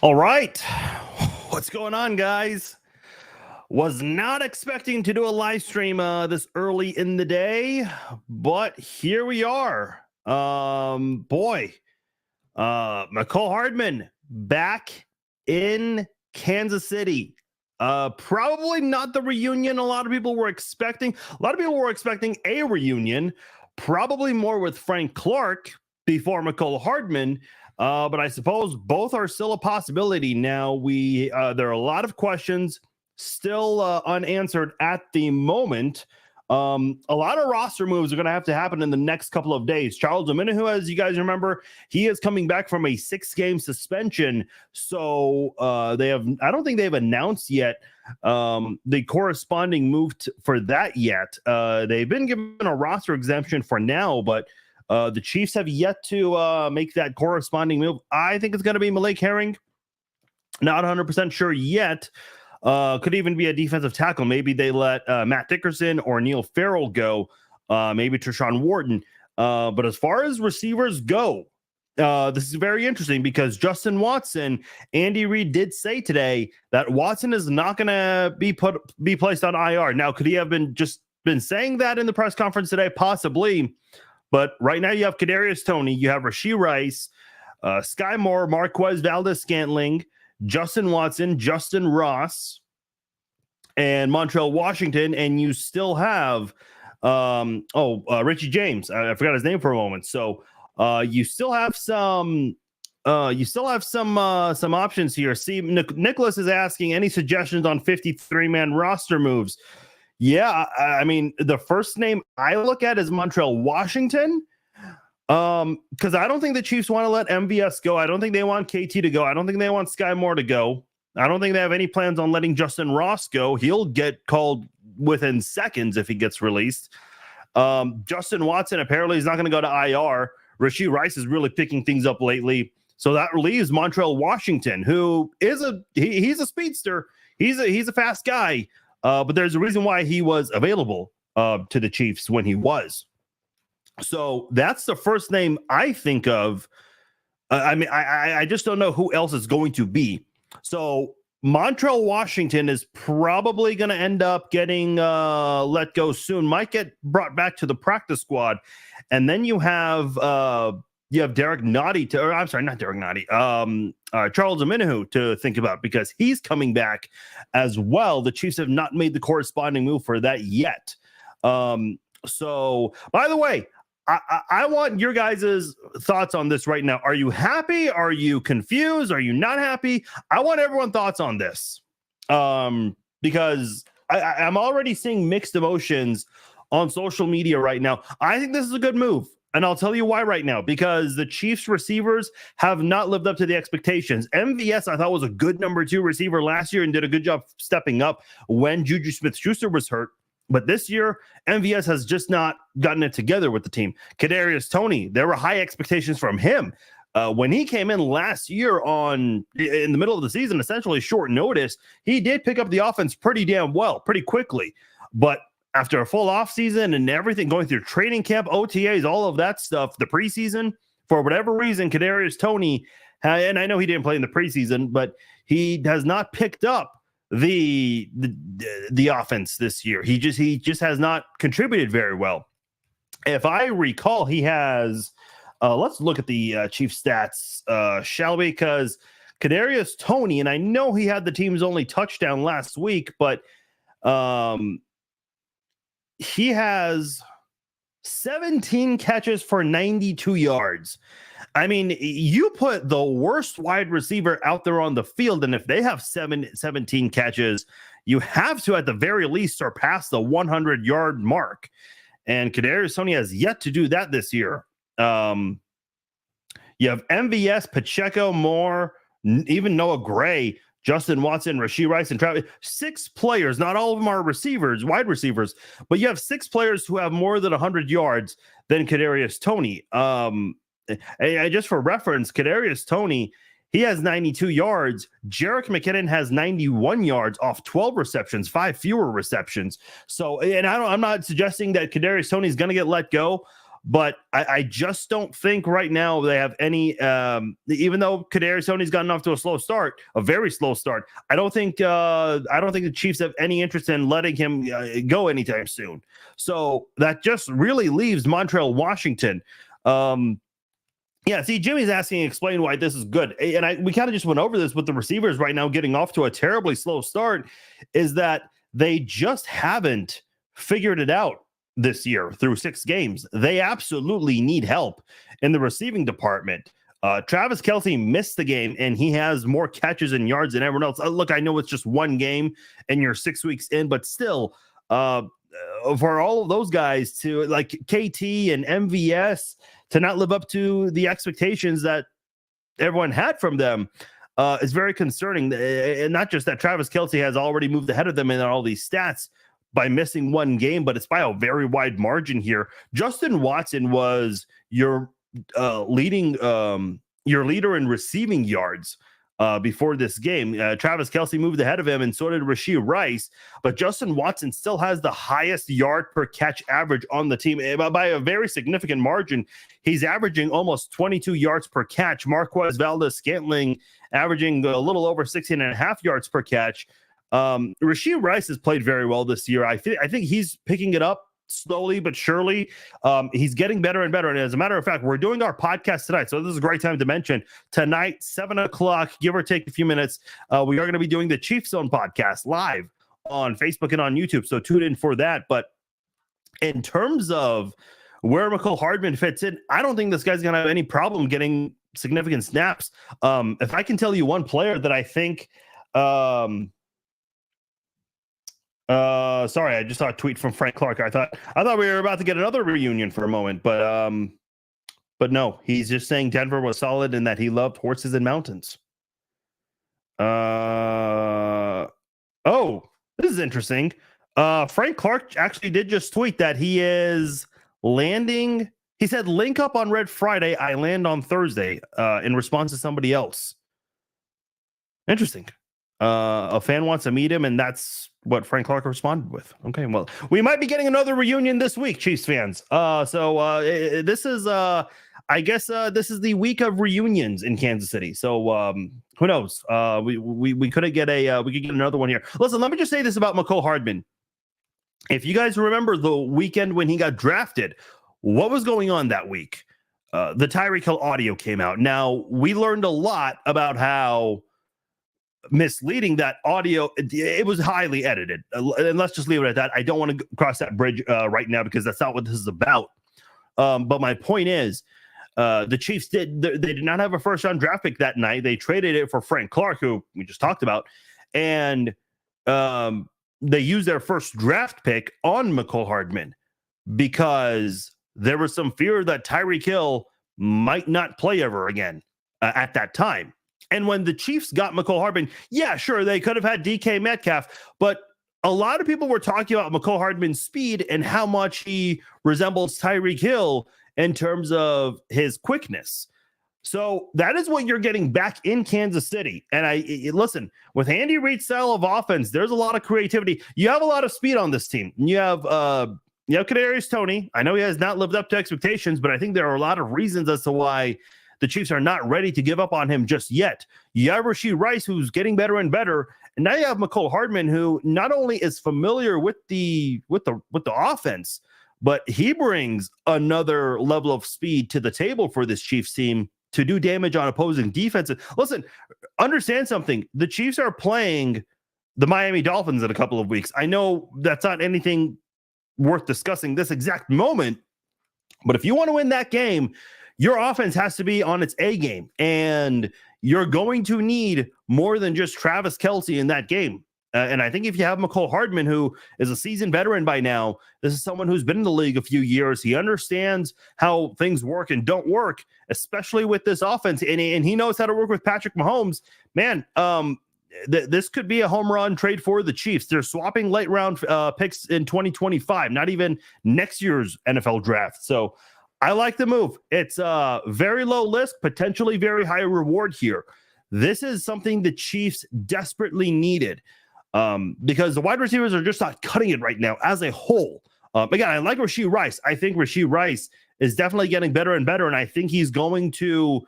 All right. What's going on, guys? Was not expecting to do a live stream this early in the day, but here we are. Mecole Hardman back in Kansas City. Probably not the reunion a lot of people were expecting. A lot of people were expecting a reunion, probably more with Frank Clark before Mecole Hardman. But I suppose both are still a possibility. Now there are a lot of questions still unanswered at the moment. A lot of roster moves are going to have to happen in the next couple of days. Charles Omenihu, as you guys remember, he is coming back from a 6-game suspension. So I don't think they've announced yet the corresponding move for that yet. They've been given a roster exemption for now, but the Chiefs have yet to make that corresponding move. I think it's going to be Malik Herring. Not 100% sure yet. Could even be a defensive tackle. Maybe they let Matt Dickerson or Neil Farrell go. Maybe Treshaun Wharton. But as far as receivers go, this is very interesting because Justin Watson, Andy Reid did say today that Watson is not going to be placed on IR. Now, could he have been saying that in the press conference today? Possibly. But right now you have Kadarius Toney, you have Rashee Rice, Sky Moore, Marquez Valdes-Scantling, Justin Watson, Justin Ross, and Montreal Washington, and you still have Richie James. I forgot his name for a moment. So you still have some options here. See, Nicholas is asking any suggestions on 53-man roster moves. Yeah, I mean, the first name I look at is Montreal Washington, because I don't think the Chiefs want to let MVS go. I don't think they want KT to go. I don't think they want Sky Moore to go. I don't think they have any plans on letting Justin Ross go. He'll get called within seconds if he gets released. Justin Watson apparently is not going to go to IR. Rashee Rice is really picking things up lately. So that leaves Montreal Washington, who is he's a speedster. He's a fast guy. But there's a reason why he was available to the Chiefs when he was. So that's the first name I think of. I just don't know who else is going to be. So Montreal Washington is probably going to end up getting let go soon. Might get brought back to the practice squad. And then you have Derek Nottie Charles Omenihu to think about because he's coming back as well. The Chiefs have not made the corresponding move for that yet. So, by the way, I want your guys' thoughts on this right now. Are you happy? Are you confused? Are you not happy? I want everyone's thoughts on this because I'm already seeing mixed emotions on social media right now. I think this is a good move. And I'll tell you why right now, because the Chiefs receivers have not lived up to the expectations. MVS, I thought, was a good number 2 receiver last year and did a good job stepping up when Juju Smith-Schuster was hurt. But this year, MVS has just not gotten it together with the team. Kadarius Toney, there were high expectations from him. When he came in last year in the middle of the season, essentially short notice, he did pick up the offense pretty damn well, pretty quickly. But after a full offseason and everything, going through training camp, OTAs, all of that stuff, the preseason, for whatever reason, Kadarius Toney, and I know he didn't play in the preseason, but he has not picked up the offense this year. He just has not contributed very well. If I recall, he has. Let's look at the Chief stats, shall we? Because Kadarius Toney, and I know he had the team's only touchdown last week, but he has 17 catches for 92 yards. I mean, you put the worst wide receiver out there on the field, and if they have 17 catches, you have to, at the very least, surpass the 100-yard mark. And Kadarius Toney has yet to do that this year. You have MVS, Pacheco, Moore, even Noah Gray, Justin Watson, Rashee Rice, and Travis. 6 players. Not all of them are receivers, wide receivers, but you have 6 players who have more than 100 yards than Kadarius Toney. Just for reference, Kadarius Toney, he has 92 yards. Jerick McKinnon has 91 yards off 12 receptions, 5 fewer receptions. So, and I'm not suggesting that Kadarius Toney is going to get let go, But I just don't think right now they have any. Even though Kadarius Toney's gotten off to a very slow start. I don't think the Chiefs have any interest in letting him go anytime soon. So that just really leaves Montreal Washington. Yeah, see, Jimmy's asking, explain why this is good. And we kind of just went over this with the receivers right now getting off to a terribly slow start, is that they just haven't figured it out this year through 6 games. They absolutely need help in the receiving department. Travis Kelce missed the game, and he has more catches and yards than everyone else. Look, I know it's just 1 game and you're 6 weeks in, but still, for all of those guys to, like KT and MVS, to not live up to the expectations that everyone had from them is very concerning. And not just that Travis Kelce has already moved ahead of them in all these stats by missing 1 game, but it's by a very wide margin here. Justin Watson was your leader in receiving yards before this game. Travis Kelce moved ahead of him, and so did Rashee Rice. But Justin Watson still has the highest yard per catch average on the team by a very significant margin. He's averaging almost 22 yards per catch. Marquez Valdes-Scantling averaging a little over 16.5 yards per catch. Rashee Rice has played very well this year. I think he's picking it up slowly but surely. He's getting better and better. And as a matter of fact, we're doing our podcast tonight, so this is a great time to mention tonight, 7:00, give or take a few minutes. We are going to be doing the Chiefs Zone podcast live on Facebook and on YouTube, so tune in for that. But in terms of where Mecole Hardman fits in, I don't think this guy's going to have any problem getting significant snaps. If I can tell you one player that I think sorry, I just saw a tweet from Frank Clark. I thought we were about to get another reunion for a moment, but no, he's just saying Denver was solid and that he loved horses and mountains. Oh, this is interesting. Frank Clark actually did just tweet that he is landing. He said, "Link up on Red Friday. I land on Thursday." In response to somebody else. Interesting. A fan wants to meet him, and that's what Frank Clark responded with. Okay, well, we might be getting another reunion this week, Chiefs fans. This is, I guess, this is the week of reunions in Kansas City. So who knows? We could get another one here. Listen, let me just say this about Mecole Hardman. If you guys remember the weekend when he got drafted, what was going on that week? The Tyreek Hill audio came out. Now, we learned a lot about how misleading that audio. It was highly edited, and let's just leave it at that. I don't want to cross that bridge right now because that's not what this is about. But my point is, the Chiefs they did not have a first round draft pick that night. They traded it for Frank Clark, who we just talked about, and they used their first draft pick on Mecole Hardman because there was some fear that Tyreek Hill might not play ever again at that time. And when the Chiefs got Mecole Hardman, yeah, sure, they could have had DK Metcalf, but a lot of people were talking about Mecole Hardman's speed and how much he resembles Tyreek Hill in terms of his quickness. So that is what you're getting back in Kansas City. And listen, with Andy Reid's style of offense, there's a lot of creativity. You have a lot of speed on this team. You have Kadarius Toney. I know he has not lived up to expectations, but I think there are a lot of reasons as to why the Chiefs are not ready to give up on him just yet. You have Rashee Rice, who's getting better and better, and now you have Mecole Hardman, who not only is familiar with the offense, but he brings another level of speed to the table for this Chiefs team to do damage on opposing defenses. Listen, understand something. The Chiefs are playing the Miami Dolphins in a couple of weeks. I know that's not anything worth discussing this exact moment, but if you want to win that game, your offense has to be on its A game, and you're going to need more than just Travis Kelce in that game. And I think if you have Mecole Hardman, who is a seasoned veteran by now, this is someone who's been in the league a few years. He understands how things work and don't work, especially with this offense. And he knows how to work with Patrick Mahomes. Man, this could be a home run trade for the Chiefs. They're swapping late round picks in 2025, not even next year's NFL draft. So I like the move. It's very low risk, potentially very high reward here. This is something the Chiefs desperately needed because the wide receivers are just not cutting it right now as a whole. Again, I like Rashee Rice. I think Rashee Rice is definitely getting better and better. And I think he's going to,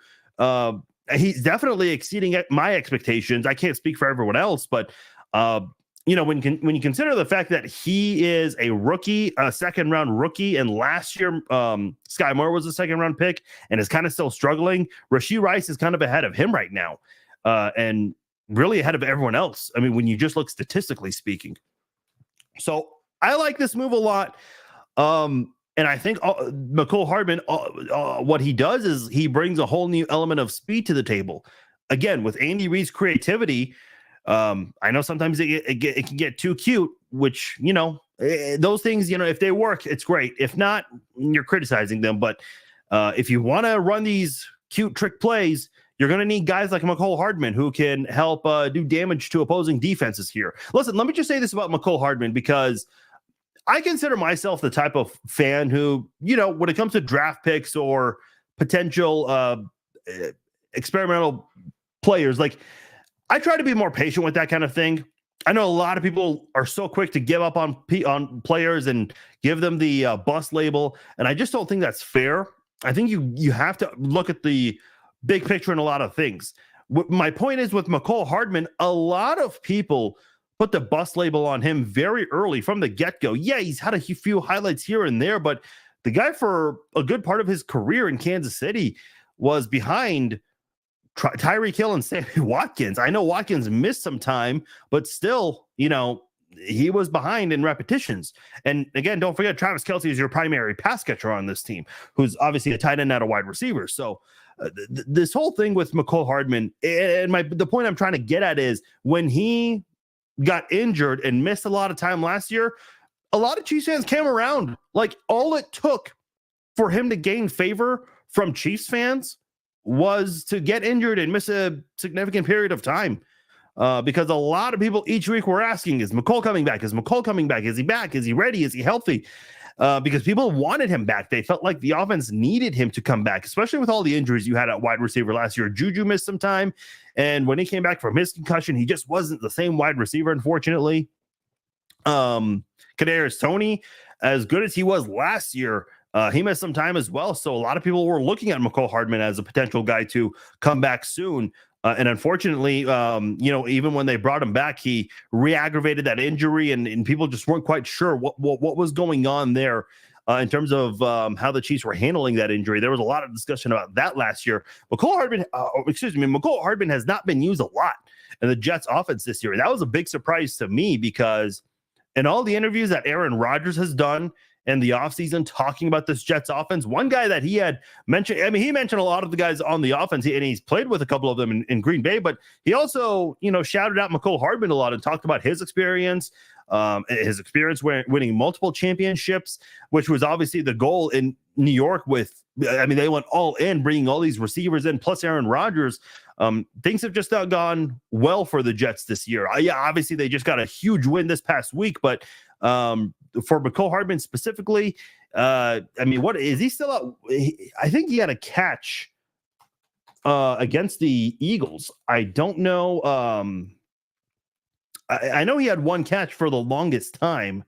he's definitely exceeding my expectations. I can't speak for everyone else, but, when you consider the fact that he is a rookie, a second round rookie, and last year Sky Moore was a second round pick and is kind of still struggling. Rashee Rice is kind of ahead of him right now, and really ahead of everyone else. I mean, when you just look statistically speaking. So I like this move a lot. And I think Mecole Hardman, what he does is he brings a whole new element of speed to the table. Again, with Andy Reid's creativity, I know sometimes it can get too cute, which, those things, if they work, it's great. If not, you're criticizing them. But if you want to run these cute trick plays, you're going to need guys like Mecole Hardman who can help do damage to opposing defenses here. Listen, let me just say this about Mecole Hardman, because I consider myself the type of fan who, when it comes to draft picks or potential experimental players, like, I try to be more patient with that kind of thing. I know a lot of people are so quick to give up on players and give them the bust label, and I just don't think that's fair. I think you have to look at the big picture in a lot of things. My point is, with Mecole Hardman, a lot of people put the bust label on him very early from the get-go. Yeah, he's had a few highlights here and there, but the guy for a good part of his career in Kansas City was behind Tyreek Hill and Sammy Watkins. I know Watkins missed some time, but still, he was behind in repetitions. And again, don't forget, Travis Kelce is your primary pass catcher on this team, who's obviously a tight end, not a wide receiver. So this whole thing with Mecole Hardman, and the point I'm trying to get at is, when he got injured and missed a lot of time last year, a lot of Chiefs fans came around. Like, all it took for him to gain favor from Chiefs fans was to get injured and miss a significant period of time, because a lot of people each week were asking, is Mecole coming back? Is Mecole coming back? Is he back? Is he ready? Is he healthy? Because people wanted him back. They felt like the offense needed him to come back, especially with all the injuries you had at wide receiver last year. Juju missed some time, and when he came back from his concussion, he just wasn't the same wide receiver, unfortunately. Kadarius Toney, as good as he was last year, he missed some time as well. So a lot of people were looking at Mecole Hardman as a potential guy to come back soon. And unfortunately, even when they brought him back, he re-aggravated that injury, and people just weren't quite sure what was going on there in terms of how the Chiefs were handling that injury. There was a lot of discussion about that last year. Mecole Hardman has not been used a lot in the Jets offense this year. And that was a big surprise to me, because in all the interviews that Aaron Rodgers has done in the offseason talking about this Jets offense, one guy that he had mentioned, he mentioned a lot of the guys on the offense, and he's played with a couple of them in Green Bay, but he also, shouted out Mecole Hardman a lot and talked about his experience winning multiple championships, which was obviously the goal in New York they went all in, bringing all these receivers in, plus Aaron Rodgers. Things have just not gone well for the Jets this year. Obviously they just got a huge win this past week, but for Mecole Hardman specifically, what is he still out? I think he had a catch against the Eagles. I don't know. I know he had one catch for the longest time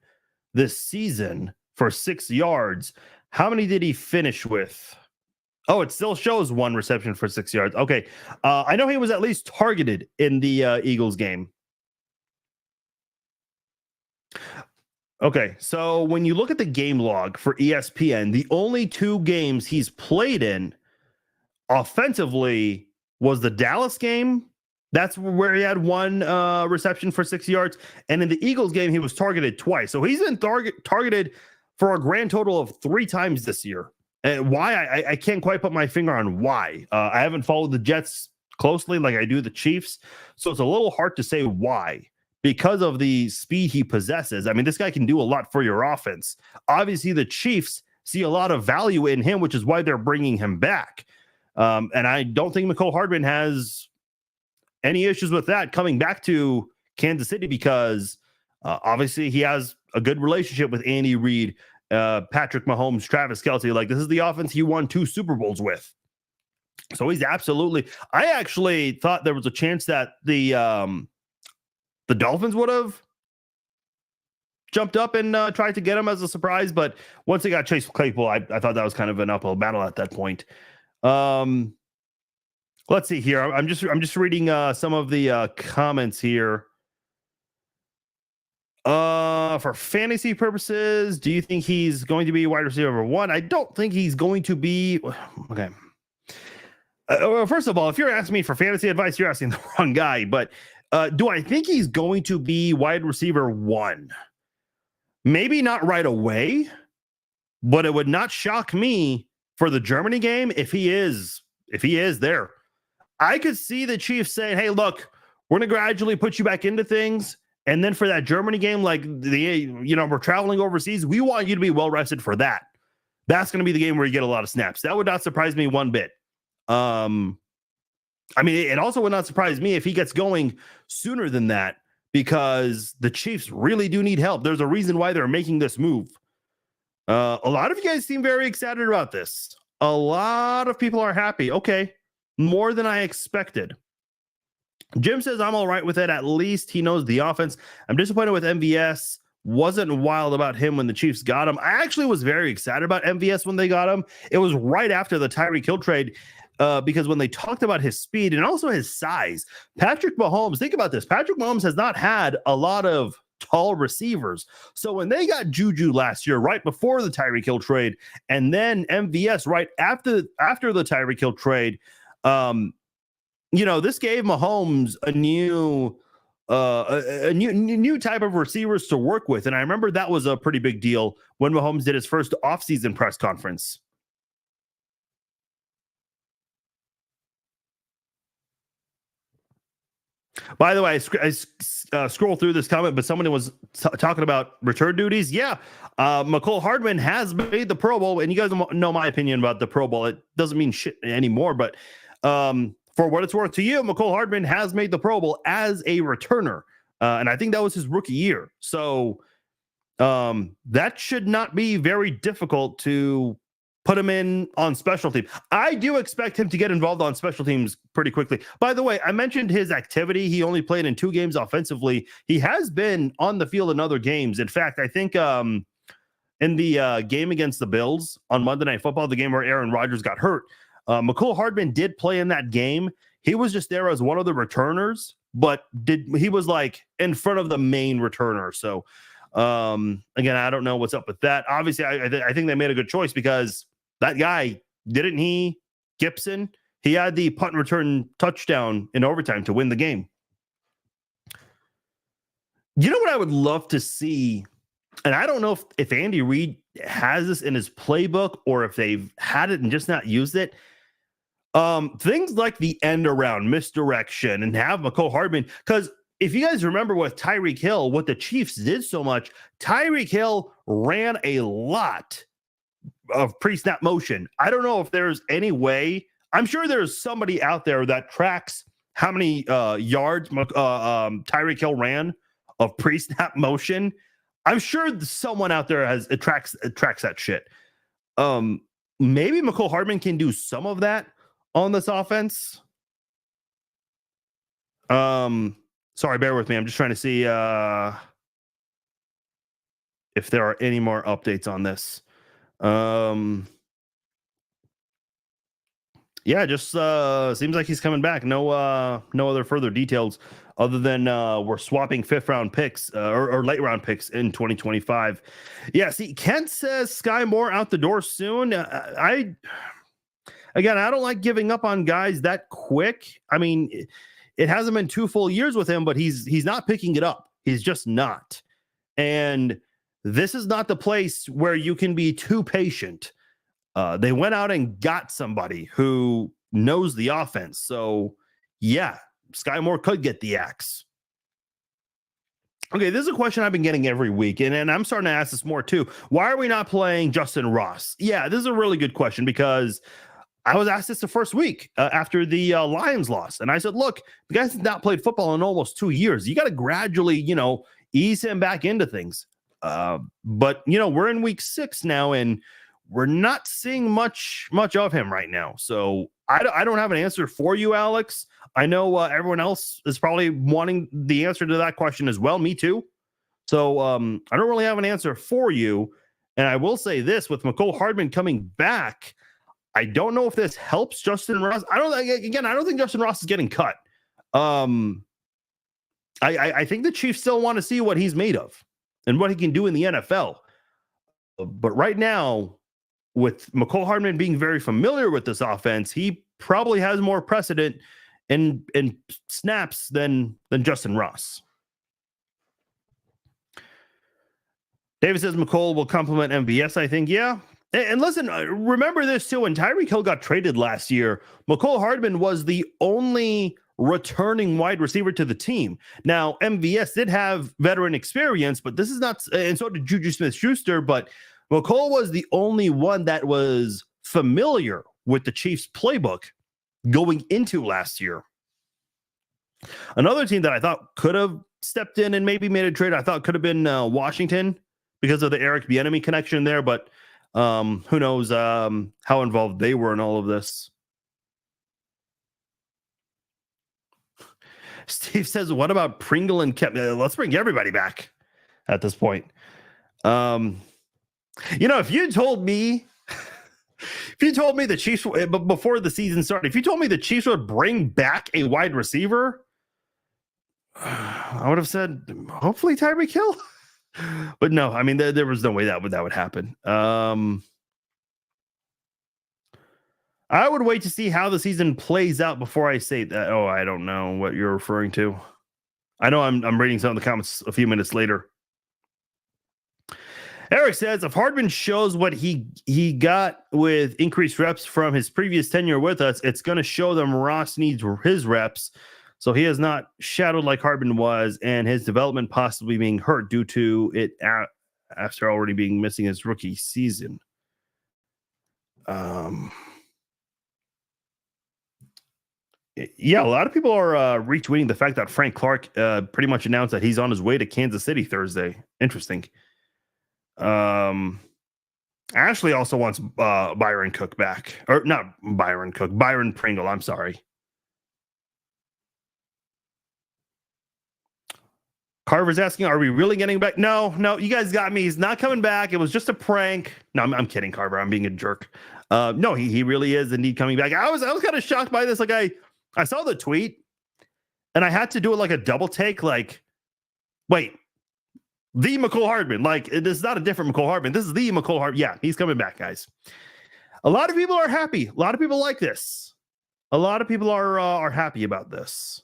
this season for 6 yards. How many did he finish with? Oh, it still shows one reception for 6 yards. Okay. I know he was at least targeted in the Eagles game. Okay, so when you look at the game log for ESPN, the only two games he's played in offensively was the Dallas game. That's where he had one reception for 6 yards. And in the Eagles game, he was targeted twice. So he's been targeted for a grand total of 3 times this year. And why? I can't quite put my finger on why. I haven't followed the Jets closely like I do the Chiefs. So it's a little hard to say why. Because of the speed he possesses. This guy can do a lot for your offense. Obviously, the Chiefs see a lot of value in him, which is why they're bringing him back. And I don't think Mecole Hardman has any issues with that coming back to Kansas City, because obviously he has a good relationship with Andy Reid, Patrick Mahomes, Travis Kelce. Like, this is the offense he won 2 Super Bowls with. So he's absolutely. I actually thought there was a chance that the Dolphins would have jumped up and tried to get him as a surprise, but once he got Chase Claypool, I thought that was kind of an uphill battle at that point. Let's see here. I'm just reading some of the comments here. For fantasy purposes, do you think he's going to be wide receiver 1? I don't think he's going to be. Okay. Well, first of all, if you're asking me for fantasy advice, you're asking the wrong guy. But do I think he's going to be wide receiver 1? Maybe not right away, but it would not shock me for the Germany game if he is there. I could see the Chiefs saying, "Hey, look, we're going to gradually put you back into things. And then for that Germany game, like we're traveling overseas, we want you to be well rested for that. That's going to be the game where you get a lot of snaps." That would not surprise me one bit. I mean, it also would not surprise me if he gets going sooner than that, because the Chiefs really do need help. There's a reason why they're making this move. A lot of you guys seem very excited about this. A lot of people are happy. Okay, more than I expected. Jim says, I'm all right with it. At least he knows the offense. I'm disappointed with MVS. Wasn't wild about him when the Chiefs got him. I actually was very excited about MVS when they got him. It was right after the Tyreek Hill trade, because when they talked about his speed and also his size, Patrick Mahomes, think about this. Patrick Mahomes has not had a lot of tall receivers. So when they got Juju last year, right before the Tyreek Hill trade, and then MVS right after the Tyreek Hill trade, this gave Mahomes a new type of receivers to work with. And I remember that was a pretty big deal when Mahomes did his first offseason press conference. By the way, I scroll through this comment, but someone was talking about return duties. Yeah, Mecole Hardman has made the Pro Bowl, and you guys know my opinion about the Pro Bowl. It doesn't mean shit anymore, but for what it's worth to you, Mecole Hardman has made the Pro Bowl as a returner, and I think that was his rookie year. So that should not be very difficult to put him in on special teams. I do expect him to get involved on special teams pretty quickly. By the way, I mentioned his activity. He only played in 2 games offensively. He has been on the field in other games. In fact, I think in the game against the Bills on Monday Night Football, the game where Aaron Rodgers got hurt, Mecole Hardman did play in that game. He was just there as one of the returners, but he was like in front of the main returner. So again, I don't know what's up with that. Obviously, I think they made a good choice, because that guy, Gibson, he had the punt return touchdown in overtime to win the game. You know what I would love to see? And I don't know if Andy Reid has this in his playbook or if they've had it and just not used it. Things like the end around, misdirection, and have Mecole Hardman. Because if you guys remember with Tyreek Hill, what the Chiefs did so much, Tyreek Hill ran a lot of pre-snap motion. I don't know if there's any way. I'm sure there's somebody out there that tracks how many yards Tyreek Hill ran of pre-snap motion. I'm sure someone out there tracks that shit. Maybe Mecole Hardman can do some of that on this offense. Sorry, bear with me. I'm just trying to see if there are any more updates on this. Yeah, just seems like he's coming back. No other further details other than we're swapping 5th round picks or late round picks in 2025. Yeah, see, Kent says Sky Moore out the door soon. I don't like giving up on guys that quick. I mean, it hasn't been 2 full years with him, but he's not picking it up. He's just not. And this is not the place where you can be too patient. They went out and got somebody who knows the offense. So, yeah, Sky Moore could get the axe. Okay, this is a question I've been getting every week, and I'm starting to ask this more too. Why are we not playing Justin Ross? Yeah, this is a really good question, because I was asked this the first week after the Lions loss, and I said, look, the guy's not played football in almost 2 years. You got to gradually, ease him back into things. But, we're in week 6 now, and we're not seeing much of him right now. So I don't have an answer for you, Alex. I know everyone else is probably wanting the answer to that question as well. Me too. So I don't really have an answer for you. And I will say this, with Mecole Hardman coming back, I don't know if this helps Justin Ross. I don't think Justin Ross is getting cut. I think the Chiefs still want to see what he's made of and what he can do in the NFL. But right now, with Mecole Hardman being very familiar with this offense, he probably has more precedent in snaps than Justin Ross. David says Mecole will complement MVS, I think. Yeah. And listen, remember this too. When Tyreek Hill got traded last year, Mecole Hardman was the only returning wide receiver to the team. Now, MVS did have veteran experience, but this is not, and so did Juju Smith-Schuster, but Mecole was the only one that was familiar with the Chiefs playbook going into last year. Another team that I thought could have stepped in and maybe made a trade, I thought could have been Washington because of the Eric Bieniemy connection there, but who knows how involved they were in all of this. Steve says, what about Pringle and Kep? Let's bring everybody back at this point. If you told me the Chiefs, before the season started, if you told me the Chiefs would bring back a wide receiver, I would have said, hopefully Tyreek Hill. But no, I mean, there was no way that would happen. I would wait to see how the season plays out before I say that. Oh, I don't know what you're referring to. I know I'm reading some of the comments a few minutes later. Eric says, if Hardman shows what he got with increased reps from his previous tenure with us, it's going to show them Ross needs his reps. So he has not shadowed like Hardman was, and his development possibly being hurt due to it after already being missing his rookie season. Yeah, a lot of people are retweeting the fact that Frank Clark pretty much announced that he's on his way to Kansas City Thursday. Interesting. Ashley also wants Byron Cook back. Or not Byron Cook, Byron Pringle, I'm sorry. Carver's asking, are we really getting back? No, you guys got me. He's not coming back. It was just a prank. No, I'm kidding, Carver. I'm being a jerk. No, he really is indeed coming back. I was kind of shocked by this. Like I saw the tweet and I had to do it like a double take. Like, wait, the Mecole Hardman. Like, this is not a different Mecole Hardman. This is the Mecole Hardman. Yeah, he's coming back, guys. A lot of people are happy. A lot of people like this. A lot of people are happy about this.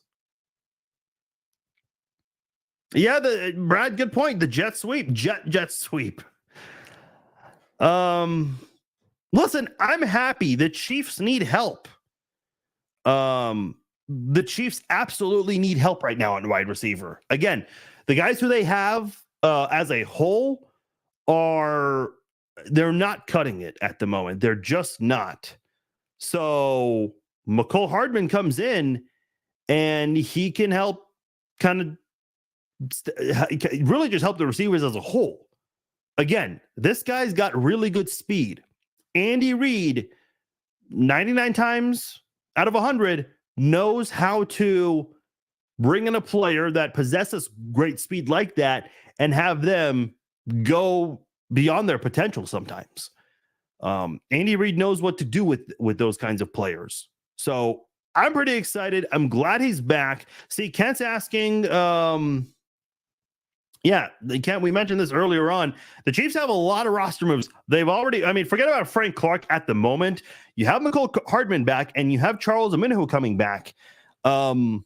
Yeah, Brad, good point. The jet sweep, jet sweep. Listen, I'm happy. The Chiefs need help. The Chiefs absolutely need help right now on wide receiver. Again, the guys who they have as a whole they're not cutting it at the moment. They're just not. So Mecole Hardman comes in and he can help kind of really just help the receivers as a whole. Again, this guy's got really good speed. Andy Reid, 99 times out of 100, knows how to bring in a player that possesses great speed like that and have them go beyond their potential sometimes. Andy Reid knows what to do with those kinds of players. So I'm pretty excited. I'm glad he's back. See, Kent's asking... Yeah, we mentioned this earlier on. The Chiefs have a lot of roster moves. They've already, forget about Frank Clark at the moment. You have Mecole Hardman back, and you have Charles Omenihu coming back. I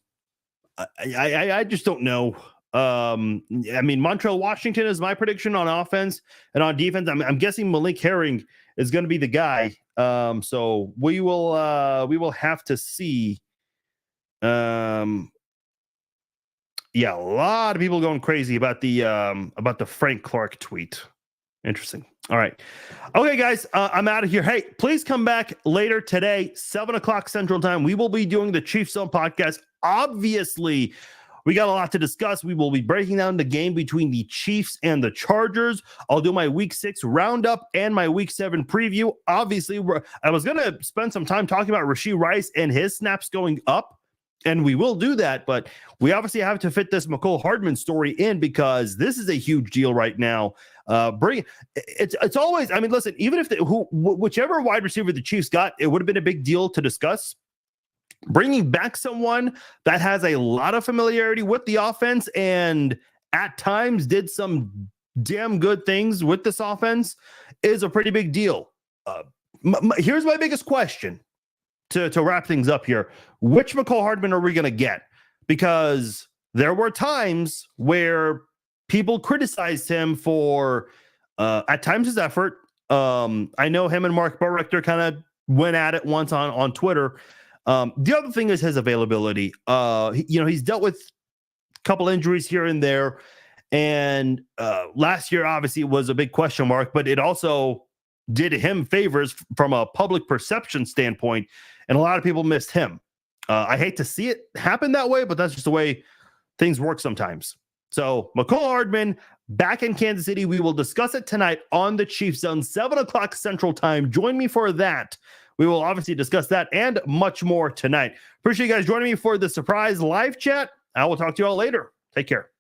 just don't know. Montreal Washington is my prediction on offense, and on defense, I'm guessing Malik Herring is going to be the guy. So we will have to see. Yeah, a lot of people going crazy about the Frank Clark tweet. Interesting. All right. Okay, guys, I'm out of here. Hey, please come back later today, 7:00 Central Time. We will be doing the Chiefs Zone podcast. Obviously, we got a lot to discuss. We will be breaking down the game between the Chiefs and the Chargers. I'll do my Week 6 roundup and my Week 7 preview. Obviously, I was going to spend some time talking about Rashee Rice and his snaps going up And we will do that, but we obviously have to fit this Mecole Hardman story in because this is a huge deal right now. It's always, I mean, listen, even if whichever wide receiver the Chiefs got, it would have been a big deal to discuss. Bringing back someone that has a lot of familiarity with the offense and at times did some damn good things with this offense is a pretty big deal. Here's my biggest question to wrap things up here. Which Mecole Hardman are we going to get? Because there were times where people criticized him for, at times, his effort. I know him and Mark Barrector kind of went at it once on Twitter. The other thing is his availability. He's dealt with a couple injuries here and there. And last year, obviously, was a big question mark, but it also did him favors from a public perception standpoint. And a lot of people missed him. I hate to see it happen that way, but that's just the way things work sometimes. So Mecole Hardman back in Kansas City. We will discuss it tonight on the Chiefs Zone, 7 o'clock Central Time. Join me for that. We will obviously discuss that and much more tonight. Appreciate you guys joining me for the surprise live chat. I will talk to you all later. Take care.